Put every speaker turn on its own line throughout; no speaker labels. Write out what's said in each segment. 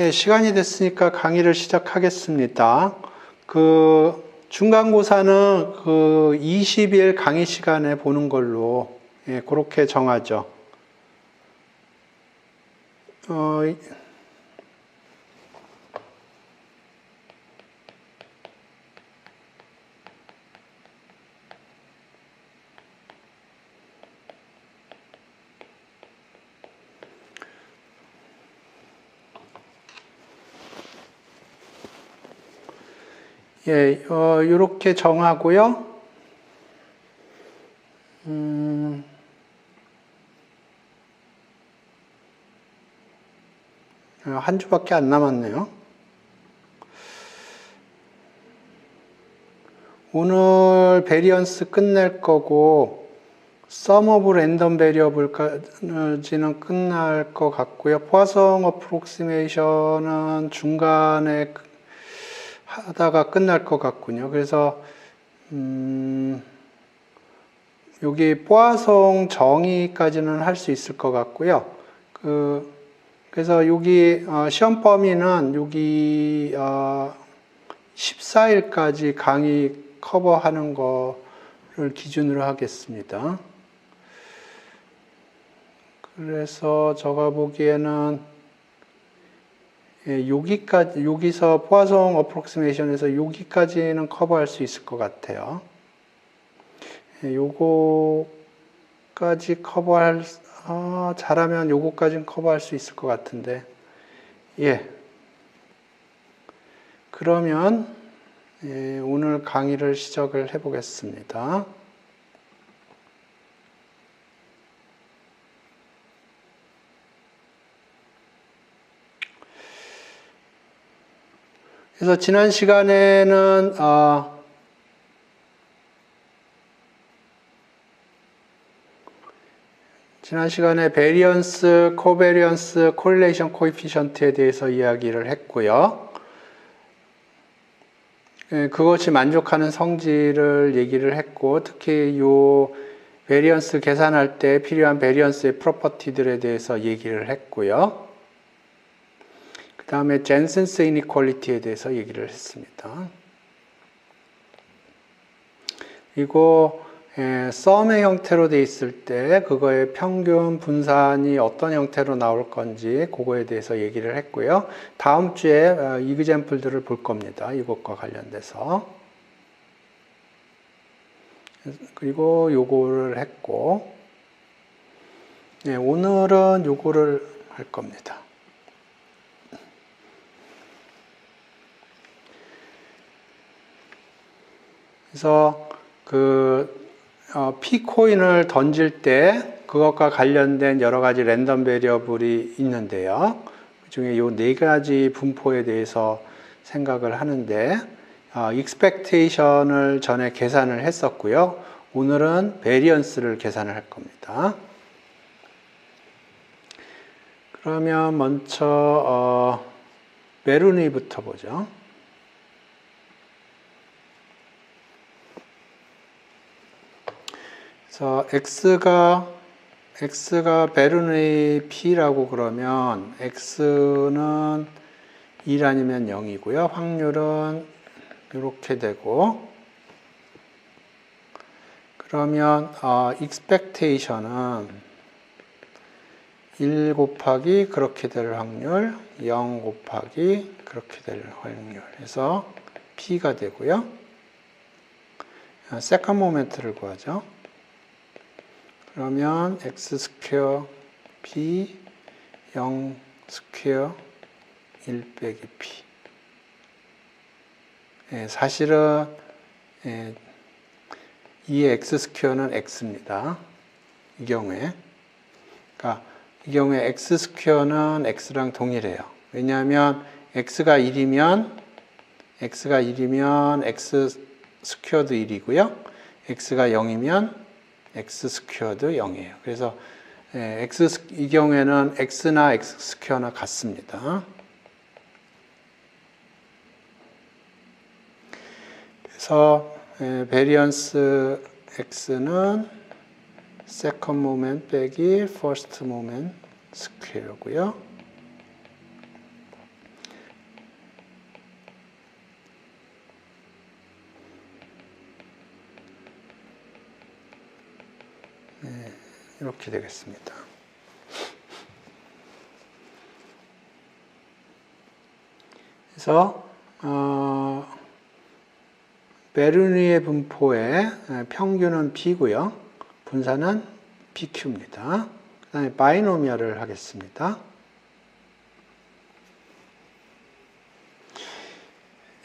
예, 시간이 됐으니까 강의를 시작하겠습니다. 중간고사는 20일 강의 시간에 보는 걸로, 예, 그렇게 정하죠. 예, 이렇게 정하고요. 한 주밖에 안 남았네요. 오늘 베리언스 끝낼 거고, Sum of Random Variable까지는 끝날 것 같고요. 포화성 어프록시메이션은 중간에 하다가 끝날 것 같군요. 그래서 여기 포화성 정의까지는 할 수 있을 것 같고요. 그래서 여기 시험 범위는 여기 14일까지 강의 커버하는 거를 기준으로 하겠습니다. 그래서 제가 보기에는 여기서 포화성 어프록시메이션에서 여기까지는 커버할 수 있을 것 같아요. 요거까지 잘하면 요거까지는 커버할 수 있을 것 같은데, 예. 그러면, 예, 오늘 강의를 시작을 해보겠습니다. 그래서 지난 시간에는 베리언스, 코베리언스, 코릴레이션 코에피션트에 대해서 이야기를 했고요. 그것이 만족하는 성질을 얘기를 했고, 특히 요 베리언스 계산할 때 필요한 베리언스의 프로퍼티들에 대해서 얘기를 했고요. 그 다음에 젠센스 이니퀄리티에 대해서 얘기를 했습니다. 그리고 썸의 형태로 돼 있을 때 그거의 평균 분산이 어떤 형태로 나올 건지 그거에 대해서 얘기를 했고요. 다음 주에 이그젬플들을 볼 겁니다. 이것과 관련돼서. 그리고 요거를 했고, 네, 오늘은 요거를 할 겁니다. 그래서 P코인을 던질 때 그것과 관련된 여러 가지 랜덤 베리어블이 있는데요. 그 중에 요 네 가지 분포에 대해서 생각을 하는데, expectation을 전에 계산을 했었고요. 오늘은 variance를 계산을 할 겁니다. 그러면 먼저 메르니부터 보죠. 그래서 x가 베르누이 p라고 그러면 x는 1 아니면 0이고요. 확률은 이렇게 되고, 그러면 expectation은 1 곱하기 그렇게 될 확률, 0 곱하기 그렇게 될 확률 해서 p가 되고요. 세컨드 모멘트를 구하죠. 그러면 x 스퀘어 p 0 스퀘어 1 빼기 p. 사실은 이 x 스퀘어는 x입니다. 이 경우에. 그러니까 이 경우에 x 스퀘어는 x랑 동일해요. 왜냐하면 x가 1이면 x 스퀘어도 1이고요. x가 0이면 x 스퀘어도 0이에요. 그래서 이 경우에는 x나 x 스퀘어나 같습니다. 그래서 베리언스 x는 second moment 빼기 first moment 스퀘어고요. 이렇게 되겠습니다. 그래서 베르누이의 분포의 평균은 B고요. 분산은 BQ입니다. 그 다음에 바이노미얼을 하겠습니다.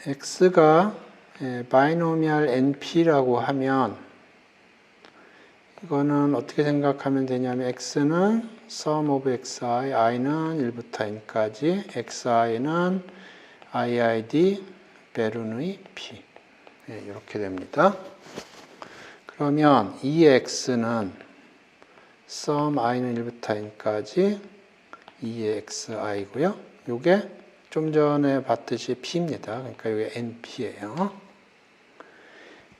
X가 바이노미얼 NP라고 하면 이거는 어떻게 생각하면 되냐면 X는 sum of xi, i는 1부터 n까지, xi는 iid 베르누이 P 이렇게 됩니다. 그러면 2x는 sum i는 1부터 n까지 2의 xi고요. 이게 좀 전에 봤듯이 P입니다. 그러니까 이게 NP예요.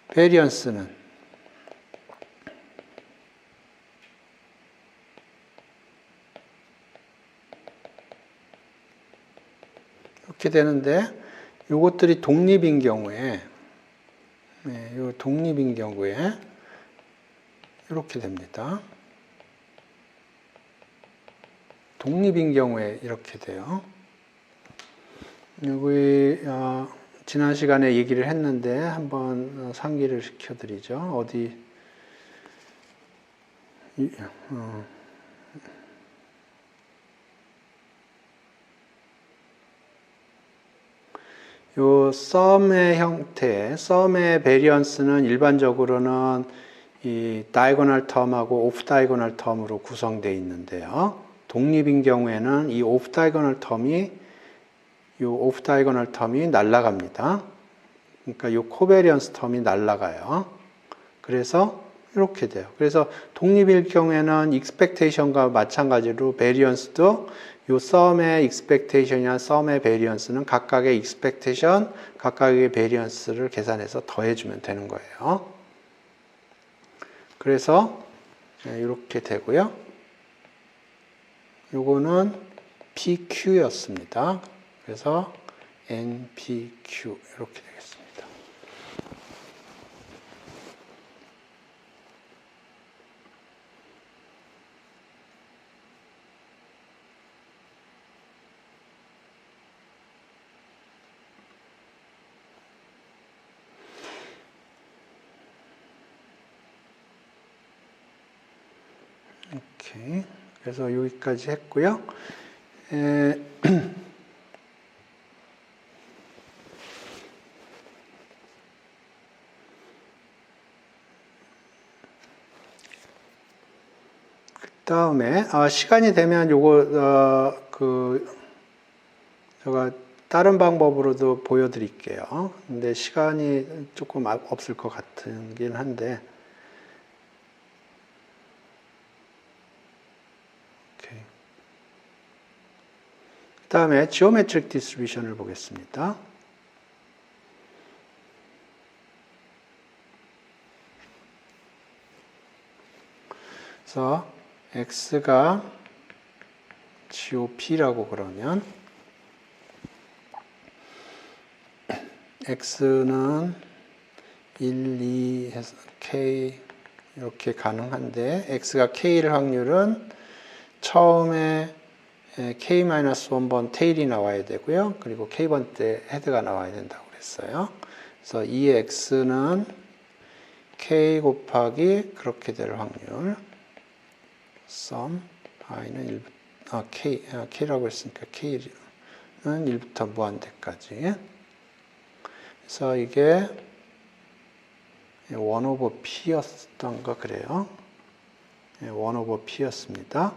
베리언스는 이렇게 되는데 이것들이 독립인 경우에 독립인 경우에 이렇게 됩니다. 독립인 경우에 이렇게 돼요. 여기 지난 시간에 얘기를 했는데 한번 상기를 시켜드리죠. 어디 요 썸의 형태, 썸의 베리언스는 일반적으로는 이 다이고널 텀하고 오프 다이고널 텀으로 구성되어 있는데요. 독립인 경우에는 이 오프 다이고널 텀이 날아갑니다. 그러니까 이 코베리언스 텀이 날아가요. 그래서 이렇게 돼요. 그래서 독립일 경우에는 익스펙테이션과 마찬가지로 베리언스도 이 썸의 익스펙테이션이나 썸의 베리언스는 각각의 익스펙테이션, 각각의 베리언스를 계산해서 더해주면 되는 거예요. 그래서 이렇게 되고요. 요거는 PQ였습니다. 그래서 NPQ 이렇게 되겠습니다. 오케이. 그래서 여기까지 했고요. 다음에 시간이 되면 요거 제가 다른 방법으로도 보여드릴게요. 근데 시간이 조금 없을 것 같긴 한데. 오케이. 다음에 지오메트릭 디스트리뷰션을 보겠습니다. 그래서 x가 GOP라고 그러면 x는 1, 2 해서 k 이렇게 가능한데 x가 k일 확률은 처음에 k-1번 테일이 나와야 되고요. 그리고 k번 때 헤드가 나와야 된다고 그랬어요. 그래서 이 x는 k 곱하기 그렇게 될 확률 sum i는 k라고 했으니까 k는 1부터 무한대까지. 그래서 이게 1/p였던가 그래요. 1/p였습니다.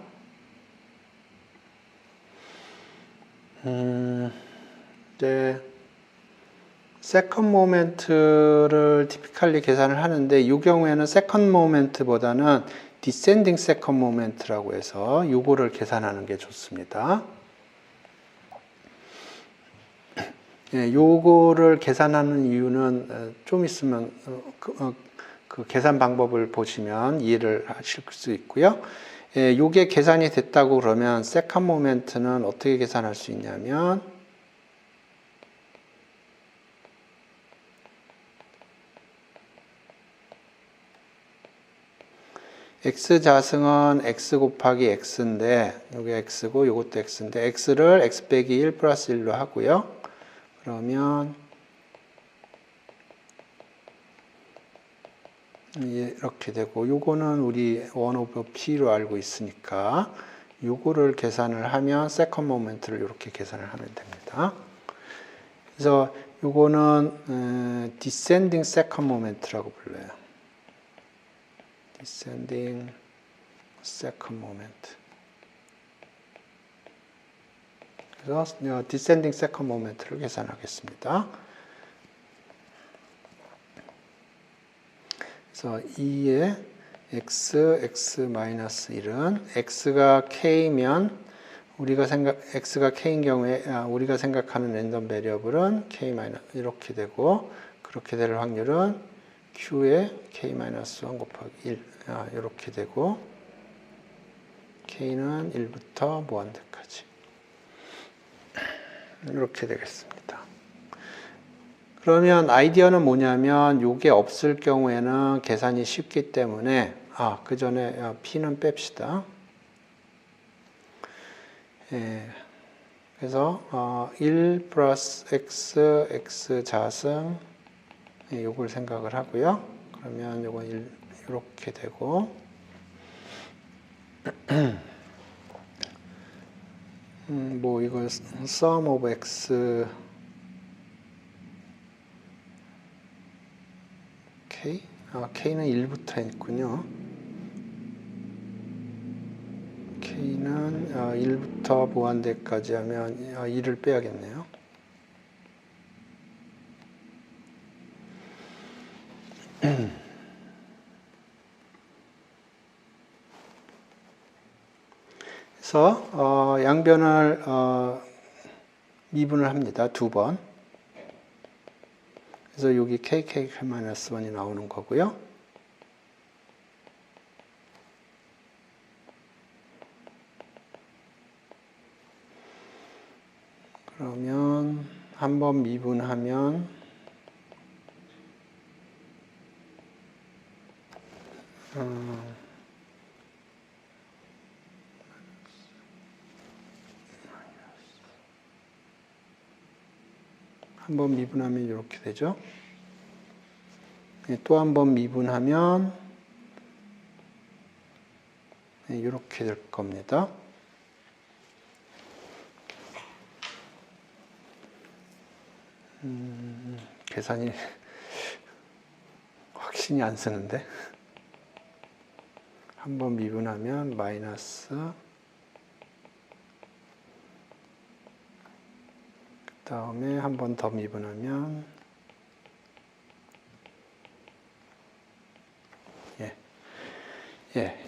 이제 세컨드 모멘트를 티피컬리 계산을 하는데 이 경우에는 세컨드 모멘트보다는 디센딩 세컨드 모멘트라고 해서 요거를 계산하는 게 좋습니다. 요거를 계산하는 이유는 좀 있으면 그 계산 방법을 보시면 이해를 하실 수 있고요. 요게 계산이 됐다고 그러면 세컨드 모멘트는 어떻게 계산할 수 있냐면 x 자승은 x 곱하기 x인데 여기 x고 이것도 x인데 x를 x 빼기 1 플러스 1로 하고요. 그러면 이렇게 되고 요거는 우리 1 오버 p로 알고 있으니까 요거를 계산을 하면 세컨 모멘트를 이렇게 계산을 하면 됩니다. 그래서 요거는 descending second moment라고 불러요. descending second moment. 그래서 descending second moment를 계산하겠습니다. 그래서 2의 x-1은 x가 k면 x가 k인 경우에 우리가 생각하는 랜덤 베리어블은 k- 이렇게 되고 그렇게 될 확률은 q의 k-1 곱하기 1 이렇게 되고 k는 1부터 무한대까지 이렇게 되겠습니다. 그러면 아이디어는 뭐냐면 요게 없을 경우에는 계산이 쉽기 때문에 그 전에 p는 뺍시다. 그래서 1 플러스 x 자승 요걸 생각을 하고요. 그러면 요건 이렇게 되고 뭐 이거 sum of x k? k는 1부터 있군요. k는 1부터 무한대까지 하면 2를 빼야겠네요. 그래서 양변을 미분을 합니다. 두 번. 그래서 여기 kk-1이 나오는 거고요. 그러면 한번 미분하면 한번 미분하면 이렇게 되죠. 또 한 번 미분하면 이렇게 될 겁니다. 계산이 확신이 안 쓰는데 한 번 미분하면 마이너스 그 다음에 한 번 더 미분하면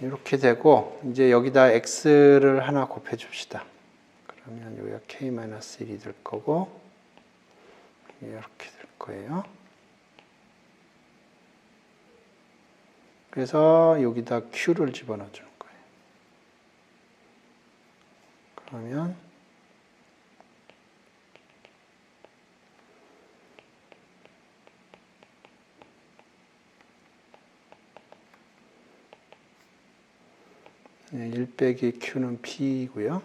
이렇게 되고 이제 여기다 x를 하나 곱해 줍시다. 그러면 여기가 k-1이 될 거고 이렇게 될 거예요. 그래서 여기다 q를 집어넣어 주는 거예요. 그러면 네, 1 빼기 q는 p이고요.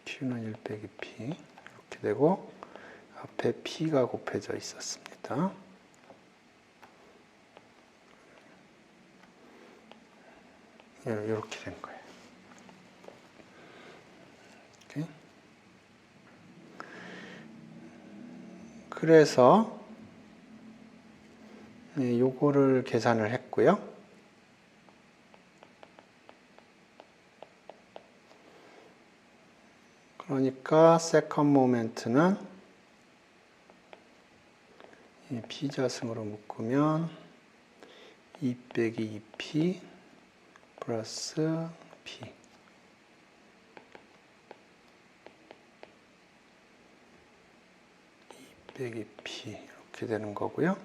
q는 1 빼기 p 이렇게 되고 앞에 p가 곱해져 있었습니다. 이렇게 된 거예요. 오케이. 그래서 요거를 계산을 했고요. 그러니까 세컨 모멘트는 p자승으로 묶으면 2 빼기 2p 플러스 p 2 빼기 p 이렇게 되는 거고요.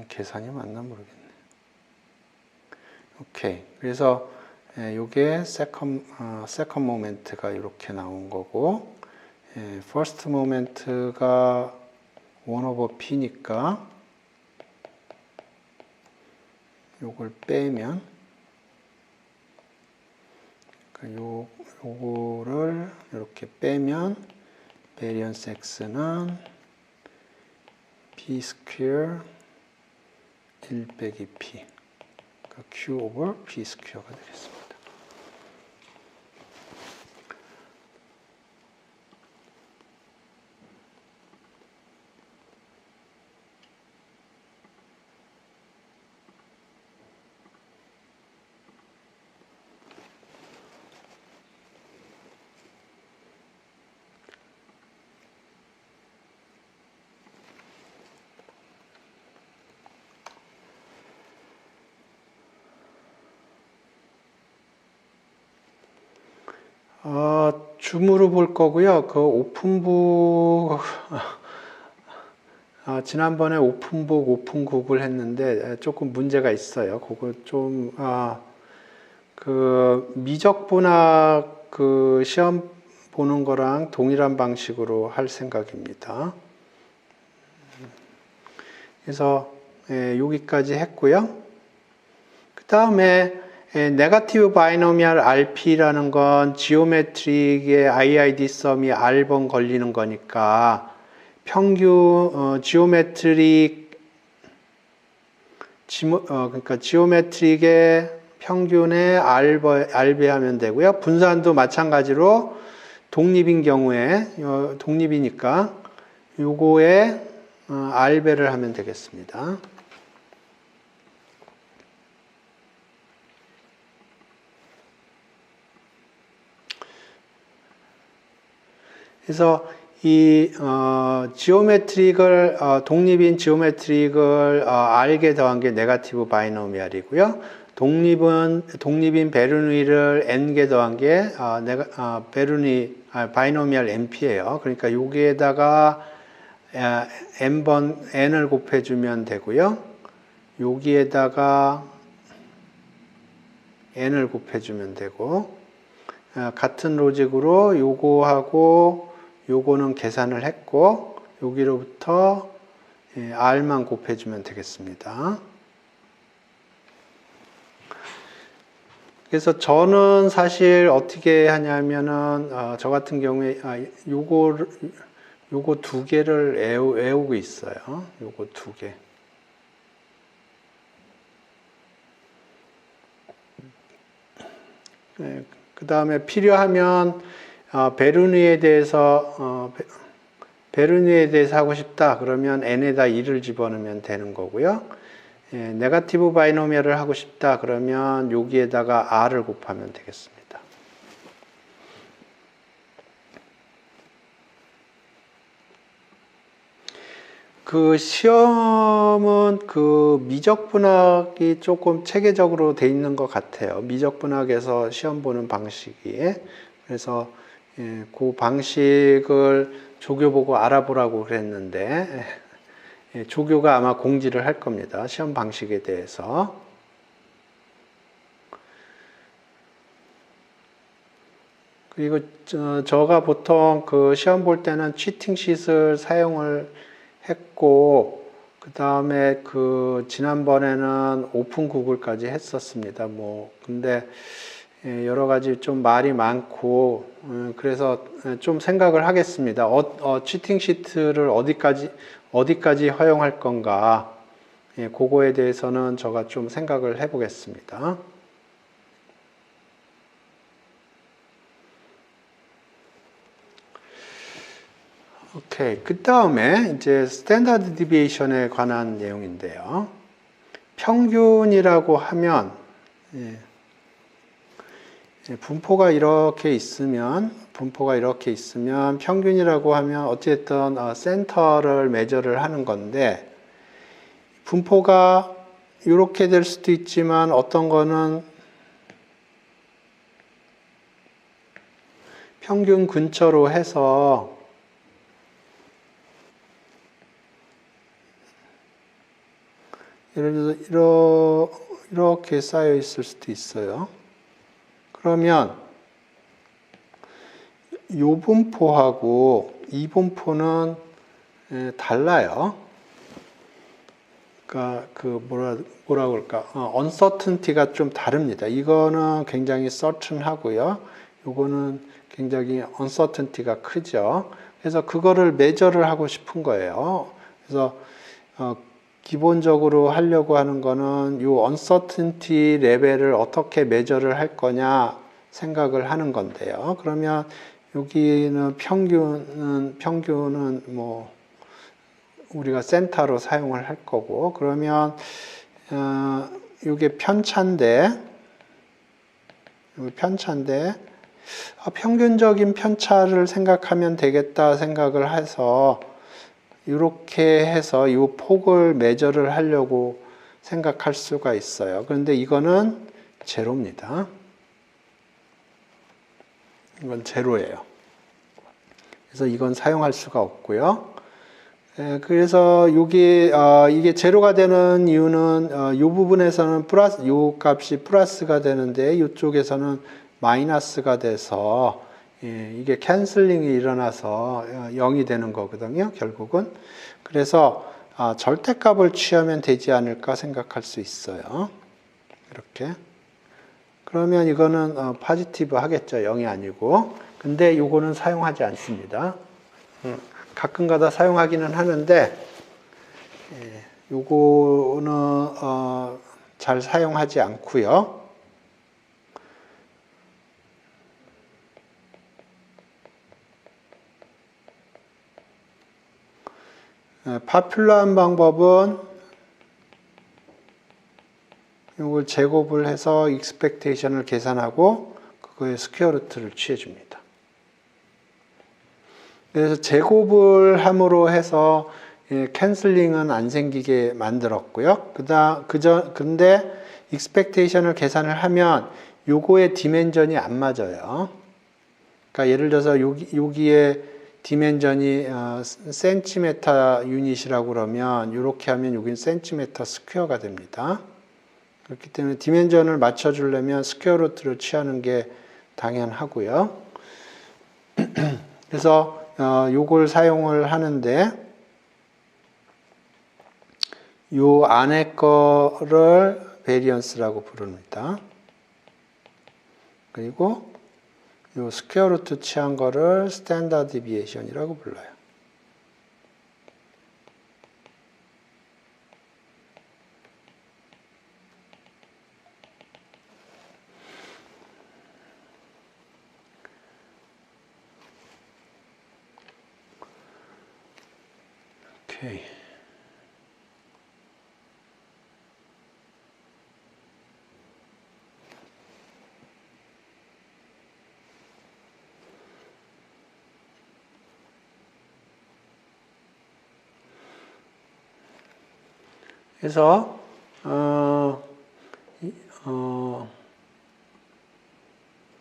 계산이 맞나 모르겠네. 오케이. 그래서 요게 세컨 모멘트가 이렇게 나온 거고 퍼스트 모멘트가 1 오버 p니까 요걸 빼면, 그러니까 요거를 이렇게 빼면 variance x는 b 스퀘어 1 빼기 p, 그러니까 q over p 스퀘어가 되겠습니다. 줌으로 볼 거고요. 그 오픈북, 지난번에 오픈북, 오픈국을 했는데 조금 문제가 있어요. 그거 좀, 그 미적분학 그 시험 보는 거랑 동일한 방식으로 할 생각입니다. 그래서 여기까지 했고요. 그 다음에 네거티브 바이노미얼 RP라는 건 지오메트릭의 IID 썸이 R번 걸리는 거니까 평균 그러니까 지오메트릭의 평균에 RB 하면 되고요. 분산도 마찬가지로 독립인 경우에 독립이니까 요거에 R배를 하면 되겠습니다. 그래서 이 지오메트릭을 독립인 지오메트릭을 R게 더한 게 네거티브 바이노미얼이고요. 독립인 베르누이를 N게 더한 게 바이노미얼 NP예요. 그러니까 여기에다가 N을 곱해주면 되고요. 여기에다가 N을 곱해주면 되고, 같은 로직으로 요거하고 요거는 계산을 했고, 여기로부터 R만 곱해주면 되겠습니다. 그래서 저는 사실 어떻게 하냐면은, 저 같은 경우에, 요거 두 개를 외우고 있어요. 요거 두 개. 그 다음에 필요하면, 베르누이에 대해서 하고 싶다. 그러면 n에다 2를 집어넣으면 되는 거고요. 네거티브 바이노미얼을 하고 싶다. 그러면 여기에다가 r을 곱하면 되겠습니다. 그 시험은 그 미적분학이 조금 체계적으로 돼 있는 것 같아요. 미적분학에서 시험 보는 방식이. 그래서 그 방식을 조교 보고 알아보라고 그랬는데 조교가 아마 공지를 할 겁니다. 시험 방식에 대해서. 그리고 저가 보통 그 시험 볼 때는 치팅sheet을 사용을 했고, 그 다음에 그 지난번에는 오픈 구글까지 했었습니다. 근데 여러 가지 좀 말이 많고, 그래서 좀 생각을 하겠습니다. 치팅 시트를 어디까지 허용할 건가, 그거에 대해서는 제가 좀 생각을 해보겠습니다. 오케이. 그 다음에 이제 스탠다드 디비에이션에 관한 내용인데요. 평균이라고 하면, 분포가 이렇게 있으면 평균이라고 하면 어쨌든 센터를 매저를 하는 건데, 분포가 이렇게 될 수도 있지만 어떤 거는 평균 근처로 해서 예를 들어서 이렇게 쌓여 있을 수도 있어요. 그러면 이 분포하고 이 분포는 달라요. 뭐라 그럴까, uncertainty가 좀 다릅니다. 이거는 굉장히 certain하고요. 요거는 굉장히 uncertainty가 크죠. 그래서 그거를 measure를 하고 싶은 거예요. 그래서 기본적으로 하려고 하는 거는 요 uncertainty 레벨을 어떻게 measure를 할 거냐 생각을 하는 건데요. 그러면 여기는 평균은 뭐 우리가 센터로 사용을 할 거고, 그러면 이게 편차인데 평균적인 편차를 생각하면 되겠다 생각을 해서 이렇게 해서 이 폭을 메저를 하려고 생각할 수가 있어요. 그런데 이거는 제로입니다. 이건 제로예요. 그래서 이건 사용할 수가 없고요. 그래서 이게 제로가 되는 이유는 이 부분에서는 이 값이 플러스가 되는데 이쪽에서는 마이너스가 돼서 이게 캔슬링이 일어나서 0이 되는 거거든요, 결국은. 그래서 절대값을 취하면 되지 않을까 생각할 수 있어요. 이렇게. 그러면 이거는 포지티브 하겠죠, 0이 아니고. 근데 요거는 사용하지 않습니다. 가끔가다 사용하기는 하는데 요거는 잘 사용하지 않고요. 파퓰러한 방법은 이걸 제곱을 해서 익스펙테이션을 계산하고 그거의 스퀘어 루트를 취해줍니다. 그래서 제곱을 함으로 해서 캔슬링은 안 생기게 만들었고요. 근데 익스펙테이션을 계산을 하면 요거의 디멘전이 안 맞아요. 그러니까 예를 들어서 여기에 디멘전이 센티미터 유닛이라고 그러면 이렇게 하면 여기는 센티미터 스퀘어가 됩니다. 그렇기 때문에 디멘전을 맞춰주려면 스퀘어 루트를 취하는 게 당연하고요. 그래서 요걸 사용을 하는데 요 안에 거를 베리언스라고 부릅니다. 그리고 요 스퀘어 루트 취한 거를 스탠다드 디비에이션이라고 불러요. 오케이. 그래서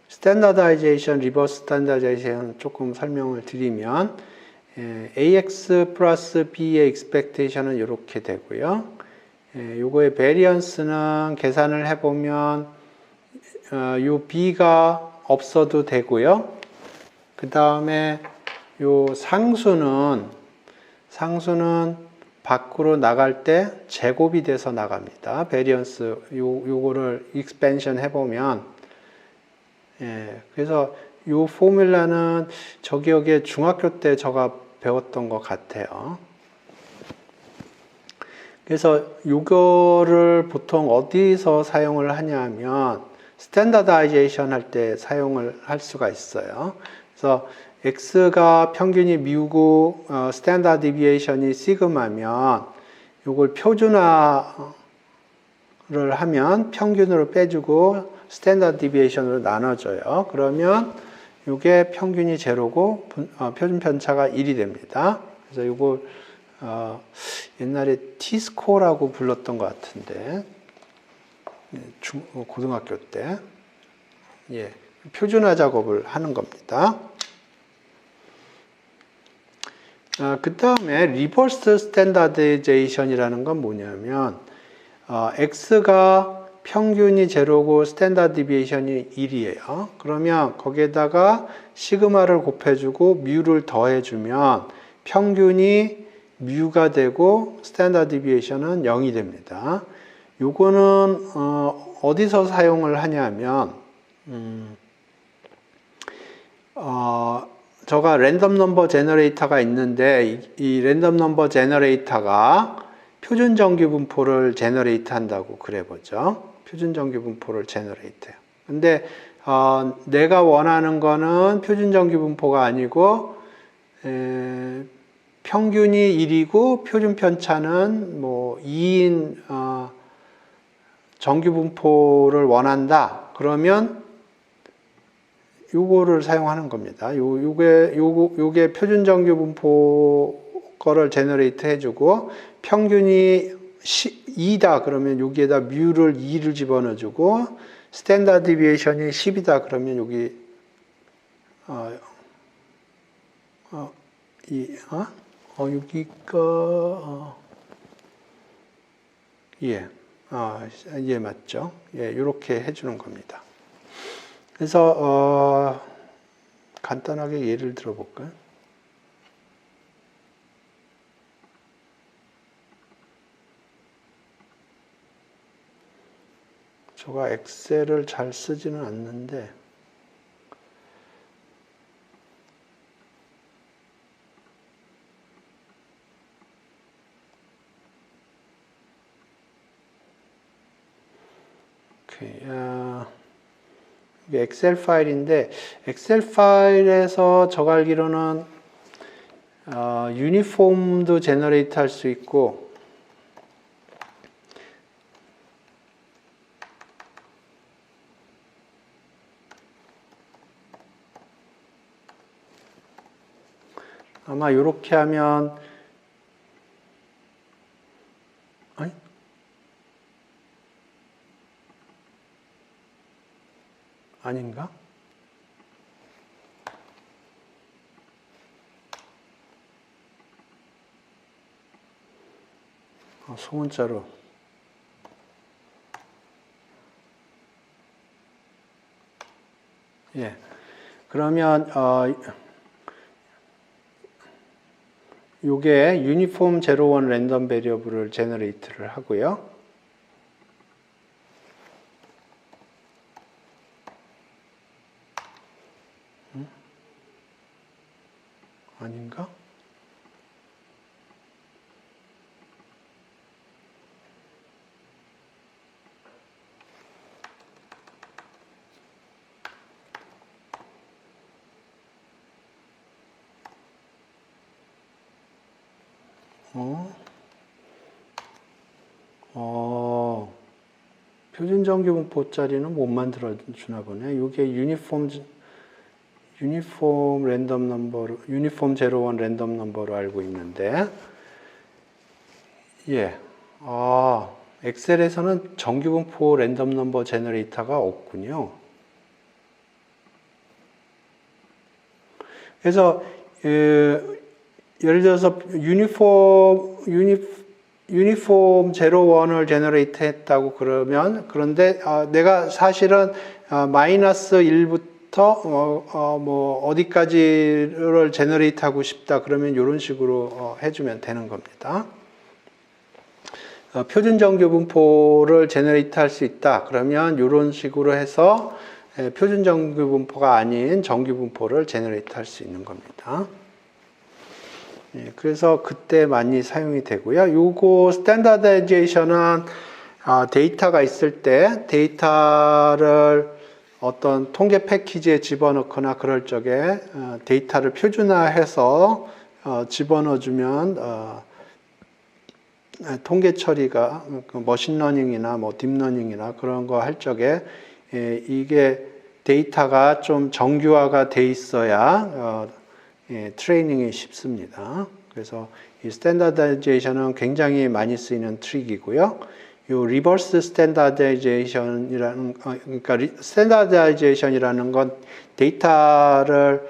스탠다다이제이션, 리버스 스탠다다이제이션 조금 설명을 드리면 AX 플러스 B의 expectation은 이렇게 되고요. 요거의 베리언스는 계산을 해보면 요 B가 없어도 되고요. 그 다음에 요 상수는 밖으로 나갈 때 제곱이 돼서 나갑니다. 베리언스 요거를 익스펜션 해보면 그래서 요 포뮬라는 저기에 중학교 때 제가 배웠던 것 같아요. 그래서 요거를 보통 어디서 사용을 하냐면 스탠다다이제이션 할 때 사용을 할 수가 있어요. 그래서 X가 평균이 미우고 스탠다드 디비에이션이 시그마면 요걸 표준화를 하면 평균으로 빼주고 스탠다드 디비에이션으로 나눠줘요. 그러면 요게 평균이 제로고 표준 편차가 1이 됩니다. 그래서 요걸 옛날에 T-스코어라고 불렀던 것 같은데 고등학교 때 표준화 작업을 하는 겁니다. 그 다음에 리버스 스탠다드제이션이라는 건 뭐냐면 X가 평균이 제로고 스탠다드 디비에이션이 1이에요. 그러면 거기에다가 시그마를 곱해주고 뮤를 더해주면 평균이 뮤가 되고 스탠다드 디비에이션은 0이 됩니다. 요거는 어디서 사용을 하냐면 저가 랜덤 넘버 제너레이터가 있는데 이 랜덤 넘버 제너레이터가 표준 정규 분포를 제너레이트 한다고 그래보죠. 표준 정규 분포를 제너레이트 해요. 근데 내가 원하는 거는 표준 정규 분포가 아니고 평균이 1이고 표준 편차는 뭐 2인 정규 분포를 원한다. 그러면 요거를 사용하는 겁니다. 요게 표준 정규 분포 거를 제너레이트 해주고 평균이 2다 그러면 여기에다 뮤를 2를 집어넣어주고 스탠다드 디비에이션이 10이다 그러면 여기 여기가 예 맞죠? 예 이렇게 해주는 겁니다. 그래서 간단하게 예를 들어볼까요? 제가 엑셀을 잘 쓰지는 않는데 이게 엑셀 파일인데 엑셀 파일에서 제가 알기로는 유니폼도 제너레이트 할 수 있고 아마 이렇게 하면 아닌가? 소문자로 예 그러면 요게 유니폼 01 랜덤 베리어블을 제너레이트를 하고요. 아닌가? 표준 정규 분포짜리는 못 만들어 주나 보네. 이게 유니폼 랜덤 넘버로 유니폼 01 랜덤 넘버로 알고 있는데 예. 엑셀에서는 정규 분포 랜덤 넘버 제너레이터가 없군요. 그래서 예를 들어서 유니폼 01을 제너레이트 했다고 그러면 그런데 내가 사실은 마이너스 1부터 뭐 어디까지를 제너레이트 하고 싶다 그러면 이런 식으로 해주면 되는 겁니다. 표준 정규 분포를 제너레이트 할 수 있다 그러면 이런 식으로 해서 표준 정규 분포가 아닌 정규 분포를 제너레이트 할 수 있는 겁니다. 그래서 그때 많이 사용이 되고요. 요거 스탠다드이제이션은 데이터가 있을 때 데이터를 어떤 통계 패키지에 집어넣거나 그럴 적에 데이터를 표준화해서 집어넣어주면 통계 처리가 머신러닝이나 뭐 딥러닝이나 그런 거 할 적에 이게 데이터가 좀 정규화가 돼 있어야 트레이닝이 쉽습니다. 그래서 이 스탠다드이제이션은 굉장히 많이 쓰이는 트릭이고요. 요 리버스 스탠다드이제이션이라는 그러니까 스탠다드이제이션이라는 건 데이터를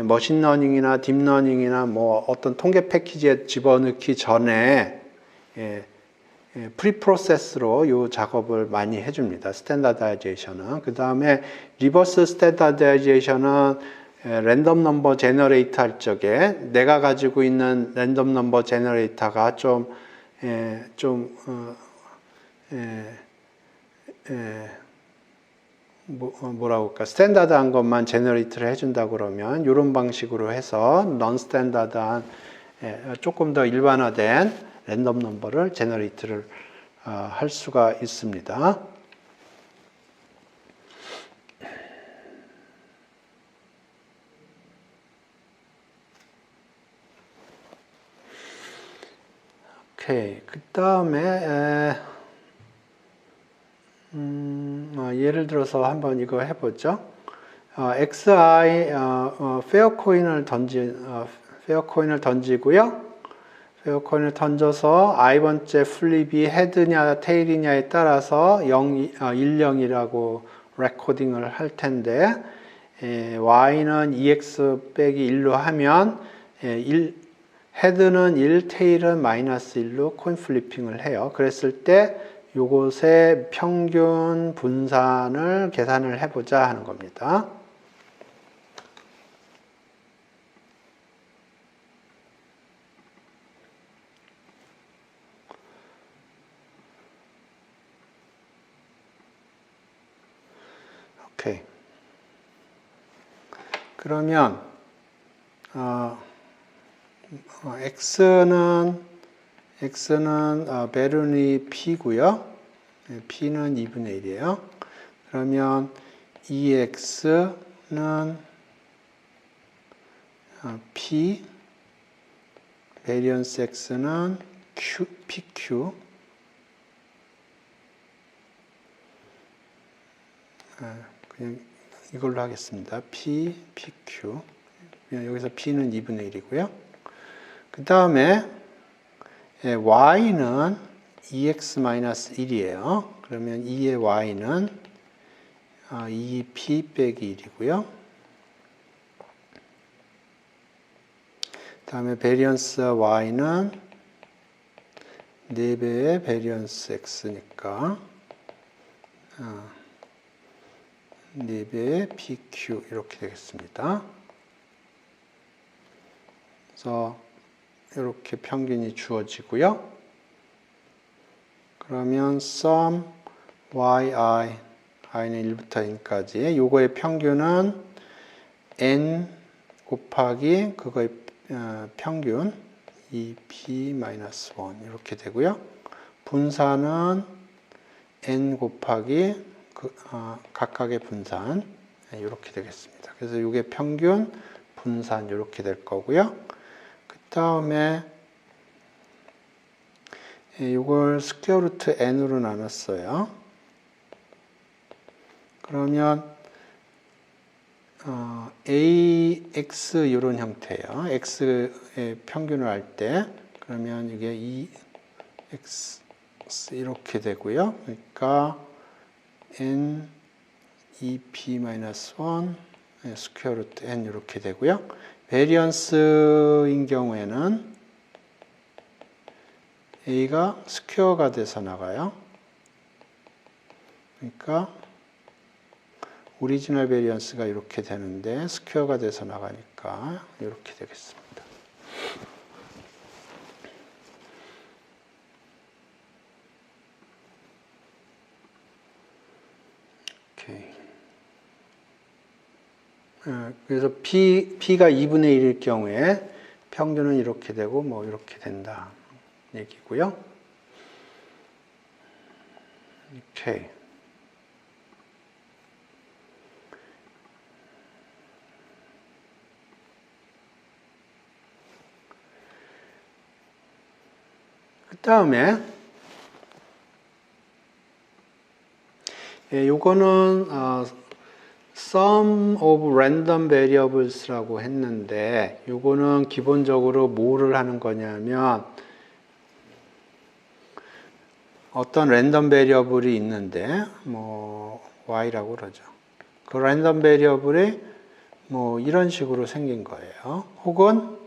머신러닝이나 딥러닝이나 뭐 어떤 통계 패키지에 집어넣기 전에 프리프로세스로 이 작업을 많이 해줍니다. 스탠다드이제이션은. 그 다음에 리버스 스탠다드이제이션은 랜덤 넘버 제너레이터 할 적에 내가 가지고 있는 랜덤 넘버 제너레이터가 뭐라고 할까, 스탠다드한 것만 제너레이트를 해준다 그러면 이런 방식으로 해서 넌 스탠다드한 조금 더 일반화된 랜덤 넘버를 제너레이트를 할 수가 있습니다. 오케이. 그 다음에 예를 들어서 한번 이거 해보죠. xi 페어코인을 던지고요. 페어코인을 던져서 i번째 플립이 헤드냐 테일이냐에 따라서 1, 0이라고 레코딩을 할 텐데 y는 2x 빼기 1로 하면 헤드는 1, 테일은 마이너스 1로 코인 플리핑을 해요. 그랬을 때 요것의 평균 분산을 계산을 해보자 하는 겁니다. 오케이. 그러면 x는 베르니 p고요. p는 2분의 1이에요. 그러면 2x는 p, 베리언스 x는 pq, 그냥 이걸로 하겠습니다. p, pq. 여기서 p는 2분의 1이고요. 그 다음에 y는 2x-1이에요. 그러면 2의 y는 2p 빼기 1이고요. 그 다음에 베리언스 y는 4배의 베리언스 x니까 4배의 pq 이렇게 되겠습니다. 그래서 이렇게 평균이 주어지고요. 그러면 sum yi, i는 1부터 n까지 요거의 평균은 n 곱하기 그거의 평균 2p-1 이렇게 되고요. 분산은 n 곱하기 각각의 분산 이렇게 되겠습니다. 그래서 이게 평균 분산 이렇게 될 거고요. 그 다음에 이걸 스퀘어 루트 n으로 나눴어요. 그러면 ax 이런 형태예요. x의 평균을 할 때 그러면 이게 2x 이렇게 되고요. 그러니까 n 2p-1 스퀘어 루트 n 이렇게 되고요. 베리언스인 경우에는 a가 스퀘어가 돼서 나가요. 그러니까 오리지널 베리언스가 이렇게 되는데 스퀘어가 돼서 나가니까 이렇게 되겠습니다. 오케이. 그래서 P가 2분의 1일 경우에 평균은 이렇게 되고 뭐 이렇게 된다 얘기고요. 오케이. 그 다음에 요거는 sum of random variables라고 했는데 요거는 기본적으로 뭐를 하는 거냐면 어떤 랜덤 베리어블이 있는데 뭐 y라고 그러죠. 그 랜덤 베리어블이 뭐 이런 식으로 생긴 거예요. 혹은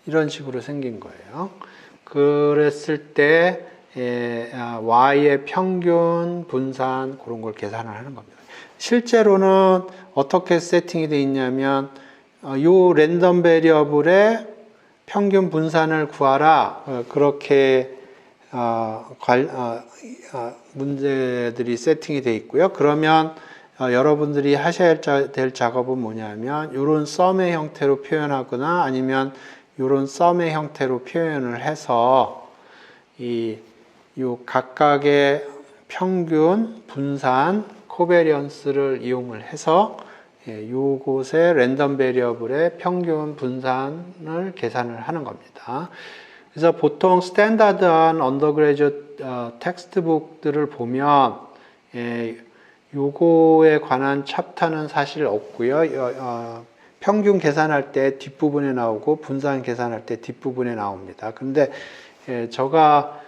이런 식으로 생긴 거예요. 그랬을 때 Y의 평균, 분산 그런 걸 계산을 하는 겁니다. 실제로는 어떻게 세팅이 되어 있냐면 요 랜덤 베리어블의 평균 분산을 구하라 그렇게 문제들이 세팅이 되어 있고요. 그러면 여러분들이 하셔야 될 작업은 뭐냐면 이런 썸의 형태로 표현하거나 아니면 이런 썸의 형태로 표현을 해서 요 각각의 평균, 분산, 코베리언스를 이용을 해서 요곳의 랜덤 베리어블의 평균 분산을 계산을 하는 겁니다. 그래서 보통 스탠다드한 언더그래주엇 텍스트북들을 보면 요거에 관한 챕터는 사실 없고요. 평균 계산할 때 뒷부분에 나오고 분산 계산할 때 뒷부분에 나옵니다. 그런데 제가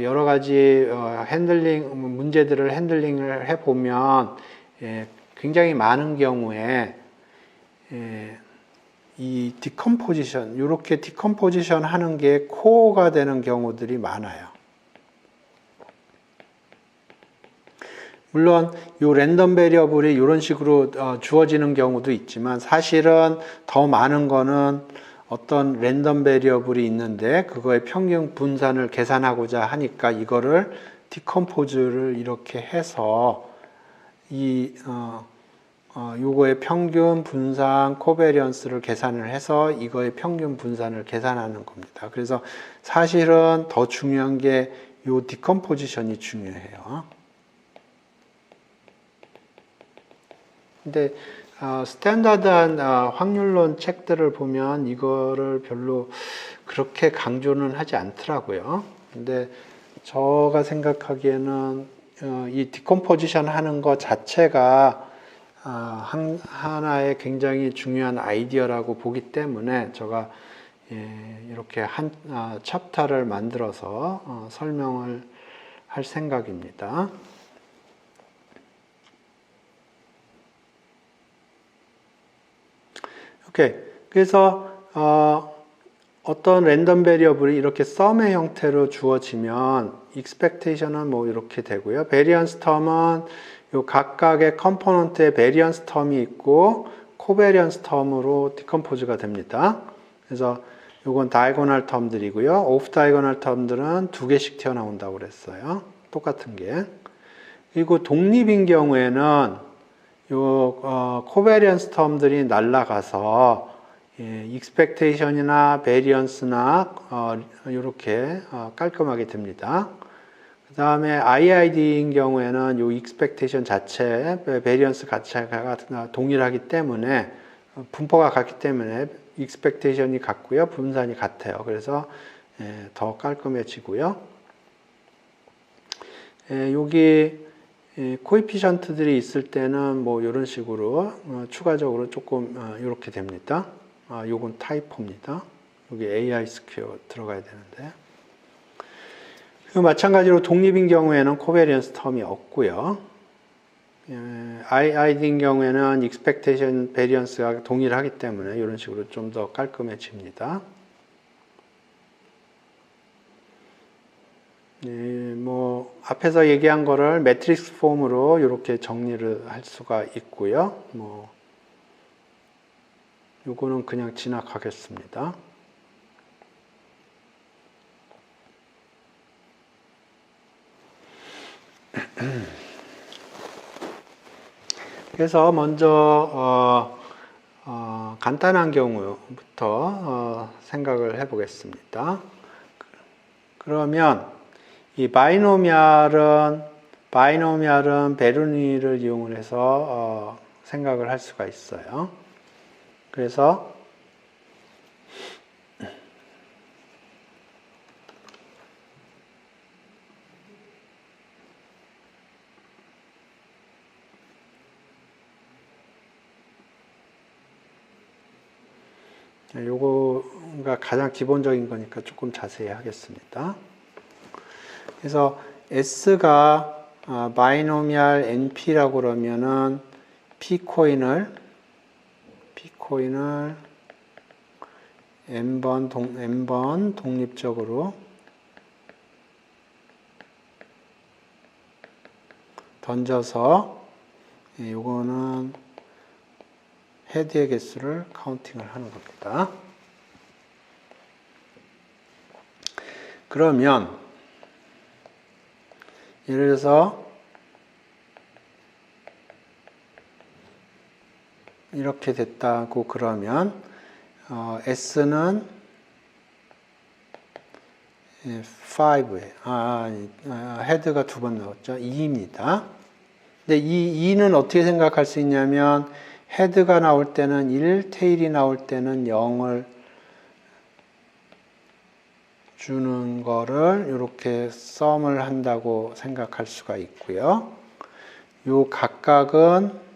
여러 가지 문제들을 핸들링을 해보면 굉장히 많은 경우에 이 디컴포지션, 이렇게 디컴포지션 하는 게 코어가 되는 경우들이 많아요. 물론 이 랜덤 베리어블이 이런 식으로 주어지는 경우도 있지만 사실은 더 많은 거는 어떤 랜덤 베리어블이 있는데 그거의 평균 분산을 계산하고자 하니까 이거를 디컴포즈를 이렇게 해서 요거의 평균 분산 코베리언스를 계산을 해서 이거의 평균 분산을 계산하는 겁니다. 그래서 사실은 더 중요한 게 요 디컴포지션이 중요해요. 근데 스탠다드한 확률론 책들을 보면 이거를 별로 그렇게 강조는 하지 않더라고요. 근데 제가 생각하기에는 이 디컴포지션 하는 것 자체가 하나의 굉장히 중요한 아이디어라고 보기 때문에 제가 이렇게 한 챕터를 만들어서 설명을 할 생각입니다. 오케이. 그래서 어떤 랜덤 베리어블이 이렇게 썸의 형태로 주어지면 expectation은 뭐 이렇게 되고요. 베리언스 텀은 요 각각의 컴포넌트에 베리언스 텀이 있고 코베리언스 텀으로 디컴포즈가 됩니다. 그래서 요건 다이고널 텀들이고요. 오프 다이고널 텀들은 2개씩 튀어나온다고 그랬어요. 똑같은 게. 그리고 독립인 경우에는 요 코베리언스 텀들이 날아가서 익스펙테이션이나 베리언스나 이렇게 깔끔하게 됩니다. 그 다음에 IID인 경우에는 요 익스펙테이션 자체, 베리언스 자체가 동일하기 때문에 분포가 같기 때문에 익스펙테이션이 같고요, 분산이 같아요. 그래서 더 깔끔해지고요. 여기 코에피션트들이 있을 때는 뭐 이런 식으로 추가적으로 조금 이렇게 됩니다. 요건 타이포입니다. 여기 AI 스퀘어 들어가야 되는데. 마찬가지로 독립인 경우에는 코베리언스 텀이 없고요. IID인 경우에는 익스펙테이션 베리언스가 동일하기 때문에 이런 식으로 좀 더 깔끔해집니다. 뭐 앞에서 얘기한 거를 매트릭스 폼으로 이렇게 정리를 할 수가 있고요. 뭐 요거는 그냥 지나가겠습니다. 그래서 먼저 간단한 경우부터 생각을 해보겠습니다. 그러면 이 바이노미알은 베르니를 이용해서 생각을 할 수가 있어요. 그래서 요거가 가장 기본적인 거니까 조금 자세히 하겠습니다. 그래서 S가 바이노미알 NP라고 그러면은 P코인을 n번 독립적으로 던져서 요거는 헤드의 개수를 카운팅을 하는 겁니다. 그러면 예를 들어서 이렇게 됐다고 그러면 S는 5에 헤드가 두 번 나왔죠. 2입니다. 근데 이 2는 어떻게 생각할 수 있냐면 헤드가 나올 때는 1, 테일이 나올 때는 0을 주는 거를 이렇게 썸을 한다고 생각할 수가 있고요. 요 각각은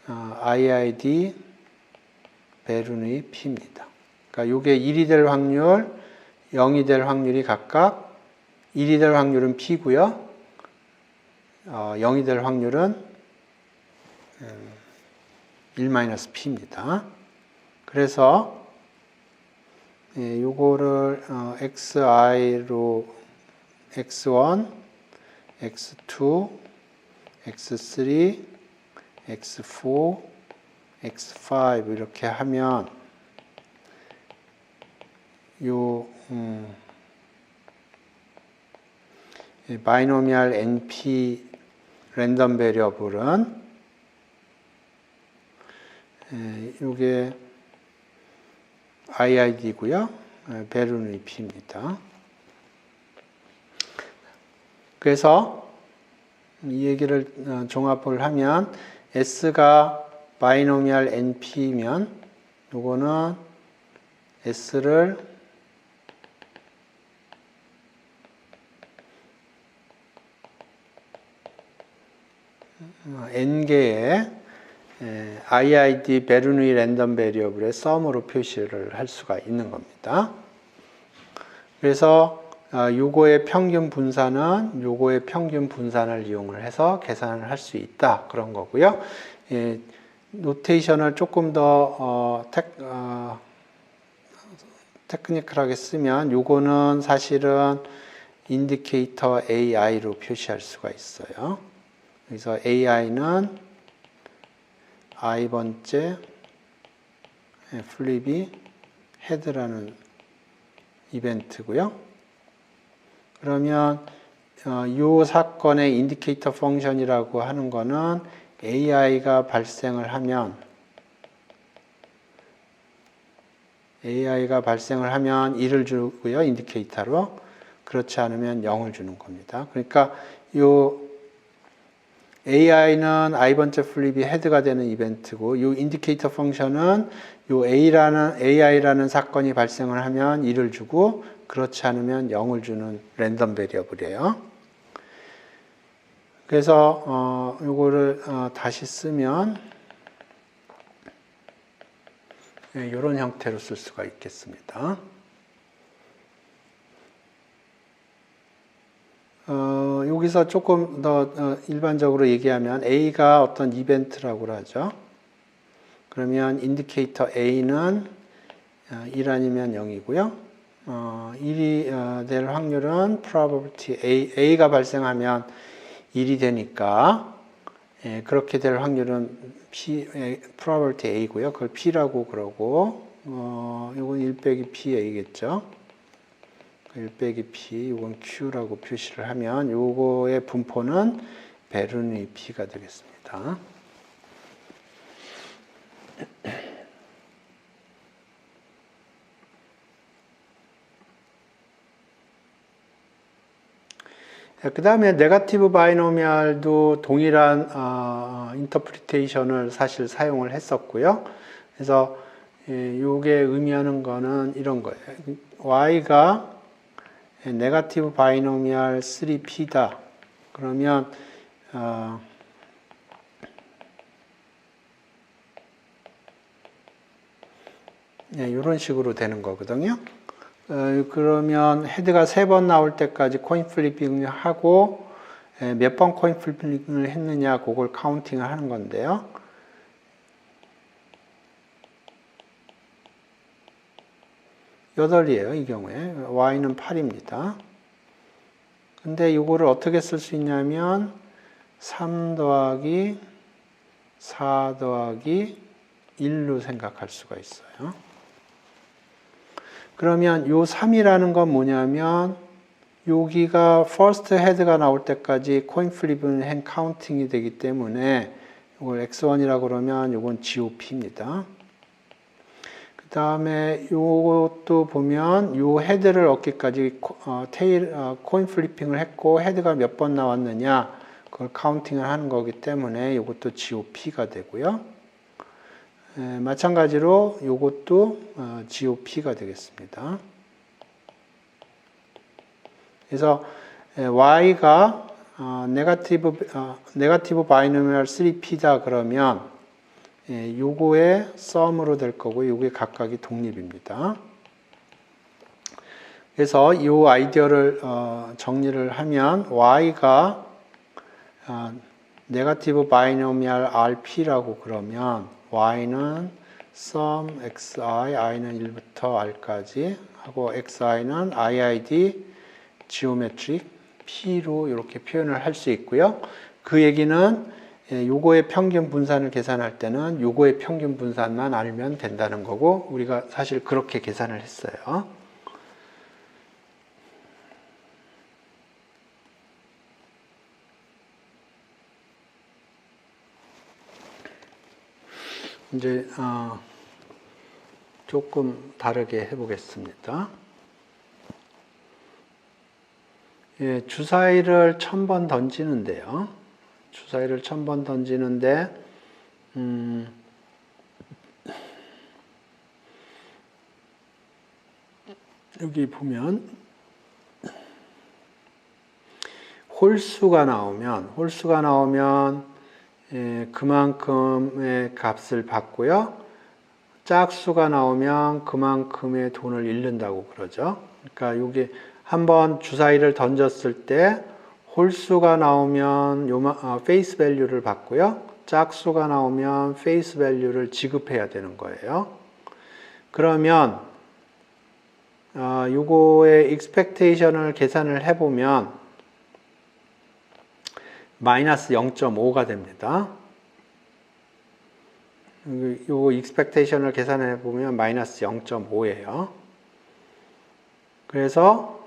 IID 베르누이 P입니다. 그러니까 요게 1이 될 확률, 0이 될 확률이 각각 1이 될 확률은 P고요. 0이 될 확률은 1-P입니다. 그래서 요거를 XI로 X1, X2, X3, X4, X5 이렇게 하면 요 바이노미얼 NP 랜덤 베리어블은 요게 IID고요. 베르누이 P입니다. 그래서 이 얘기를 종합을 하면 S가 바이노미얼 NP면 요거는 S를 N개의 IID 베르누이 랜덤 베리어블의 썸으로 표시를 할 수가 있는 겁니다. 그래서 요거의 평균 분산은 요거의 평균 분산을 이용을 해서 계산을 할 수 있다 그런 거고요. 노테이션을 조금 더 테크니컬하게 쓰면 요거는 사실은 인디케이터 AI로 표시할 수가 있어요. 그래서 AI는 I번째 플립이 헤드라는 이벤트고요. 그러면 이 사건의 인디케이터 펑션이라고 하는 거는 AI가 발생을 하면 1을 주고요. 인디케이터로. 그렇지 않으면 0을 주는 겁니다. 그러니까 이 AI는 I번째 플립이 헤드가 되는 이벤트고 이 인디케이터 펑션은 이 AI라는 사건이 발생을 하면 1을 주고 그렇지 않으면 0을 주는 랜덤 베리어블이에요. 그래서 이거를 다시 쓰면 이런 형태로 쓸 수가 있겠습니다. 여기서 조금 더 일반적으로 얘기하면 A가 어떤 이벤트라고 하죠. 그러면 인디케이터 A는 1 아니면 0이고요. 1이 될 확률은 probability A가 발생하면 1이 되니까 그렇게 될 확률은 probability A고요. 그걸 P라고 그러고 이건 1 빼기 PA겠죠. 1 빼기 P, 이건 Q라고 표시를 하면 요거의 분포는 베르누이 P가 되겠습니다. 그 다음에 네거티브 바이노미얼도 동일한 인터프리테이션을 사실 사용을 했었고요. 그래서 요게 의미하는 거는 이런 거예요. Y가 네거티브 바이노미얼 3P다. 그러면 이런 식으로 되는 거거든요. 그러면 헤드가 3번 나올 때까지 코인 플리핑을 하고 몇 번 코인 플리핑을 했느냐 그걸 카운팅을 하는 건데요. 8이에요. 이 경우에. y는 8입니다. 근데 이거를 어떻게 쓸 수 있냐면 3 더하기 4 더하기 1로 생각할 수가 있어요. 그러면 요 3이라는 건 뭐냐면 여기가 first head가 나올 때까지 coin flip은 hand counting이 되기 때문에 이걸 x1이라고 그러면 이건 GOP입니다. 그 다음에 요것도 보면 요 헤드를 얻기까지 코인 플리핑을 했고 헤드가 몇 번 나왔느냐 그걸 카운팅을 하는 거기 때문에 이것도 GOP가 되고요. 마찬가지로 이것도 GOP가 되겠습니다. 그래서 y가 네거티브 바이노미얼 3p다 그러면 요거의 썸으로 될 거고 요게 각각이 독립입니다. 그래서 이 아이디어를 정리를 하면 y가 네거티브 바이노미얼 rp라고 그러면 y는 sum xi, i는 1부터 r까지 하고 xi는 iid geometric p로 이렇게 표현을 할 수 있고요. 그 얘기는 요거의 평균 분산을 계산할 때는 요거의 평균 분산만 알면 된다는 거고 우리가 사실 그렇게 계산을 했어요. 이제 조금 다르게 해보겠습니다. 예, 주사위를 1000번 던지는데요. 주사위를 1000번 던지는데 여기 보면 홀수가 나오면 그만큼의 값을 받고요. 짝수가 나오면 그만큼의 돈을 잃는다고 그러죠. 그러니까 여기 한번 주사위를 던졌을 때 홀수가 나오면 페이스 밸류를 받고요. 짝수가 나오면 페이스 밸류를 지급해야 되는 거예요. 그러면 요거의 expectation을 계산을 해보면 마이너스 0.5가 됩니다. 요 expectation을 계산해 보면 마이너스 0.5예요. 그래서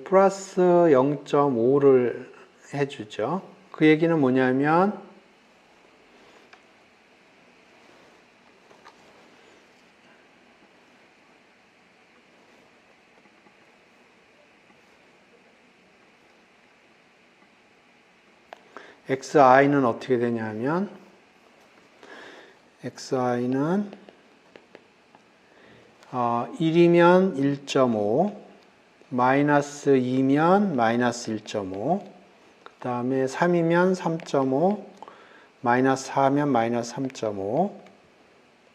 플러스 0.5를 해주죠. 그 얘기는 뭐냐면 xi는 어떻게 되냐면 xi는 1이면 1.5 마이너스 2면 마이너스 1.5 그 다음에 3이면 3.5 마이너스 4면 마이너스 3.5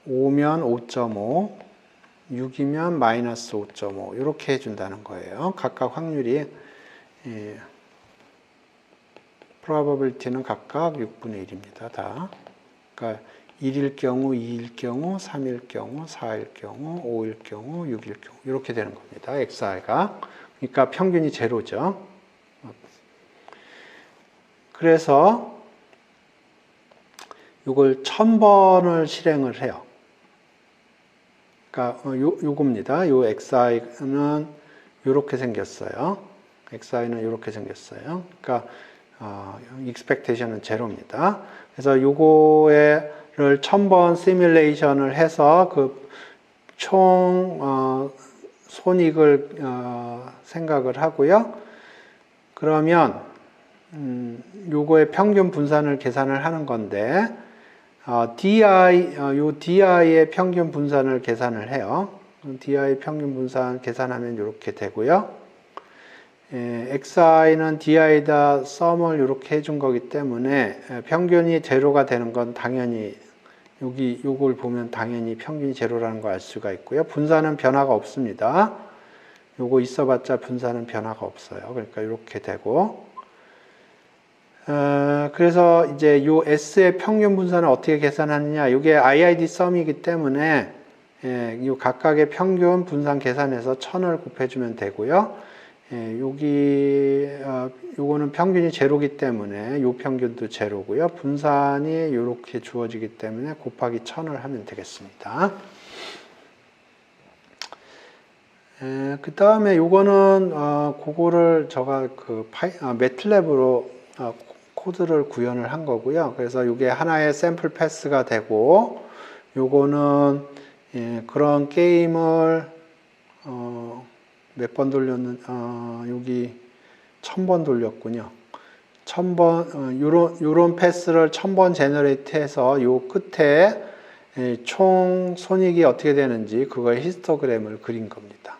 5면 5.5 6이면 마이너스 5.5 이렇게 해준다는 거예요. 각각 확률이 probability는 각각 6분의 1입니다. 다. 그러니까 1일 경우, 2일 경우, 3일 경우, 4일 경우, 5일 경우, 6일 경우 이렇게 되는 겁니다. XI가. 그러니까 평균이 제로죠. 그래서 이걸 1000번을 실행을 해요. 그러니까 요겁니다. 요 XI는 이렇게 생겼어요. XI는 이렇게 생겼어요. 그러니까 expectation은 제로입니다. 그래서 요거를 1000번 시뮬레이션을 해서 그 총 손익을 생각을 하고요. 그러면 요거의 평균 분산을 계산을 하는 건데 DI의 평균 분산을 계산을 해요. DI 평균 분산 계산하면 이렇게 되고요. XI는 DI에다 썸을 이렇게 해준 거기 때문에 평균이 제로가 되는 건 당연히 요걸 보면 당연히 평균이 제로라는 걸 알 수가 있고요. 분산은 변화가 없습니다. 요거 있어봤자 분산은 변화가 없어요. 그러니까 이렇게 되고 그래서 이제 요 S의 평균 분산을 어떻게 계산하느냐 이게 IID 썸이기 때문에 이 각각의 평균 분산 계산해서 1000을 곱해주면 되고요. 요거는 평균이 제로기 때문에 요 평균도 제로고요. 분산이 이렇게 주어지기 때문에 곱하기 1000을 하면 되겠습니다. 그 다음에 요거는 그거를 제가 매틀랩으로 코드를 구현을 한 거고요. 그래서 요게 하나의 샘플 패스가 되고, 요거는 그런 게임을 몇 번 돌렸는, 여기 1000번 돌렸군요. 1000번, 요런 패스를 1000번 제너레이트 해서 요 끝에 총 손익이 어떻게 되는지 그거의 히스토그램을 그린 겁니다.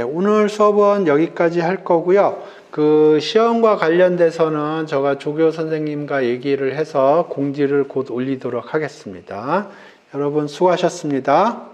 오늘 수업은 여기까지 할 거고요. 그 시험과 관련돼서는 제가 조교 선생님과 얘기를 해서 공지를 곧 올리도록 하겠습니다. 여러분 수고하셨습니다.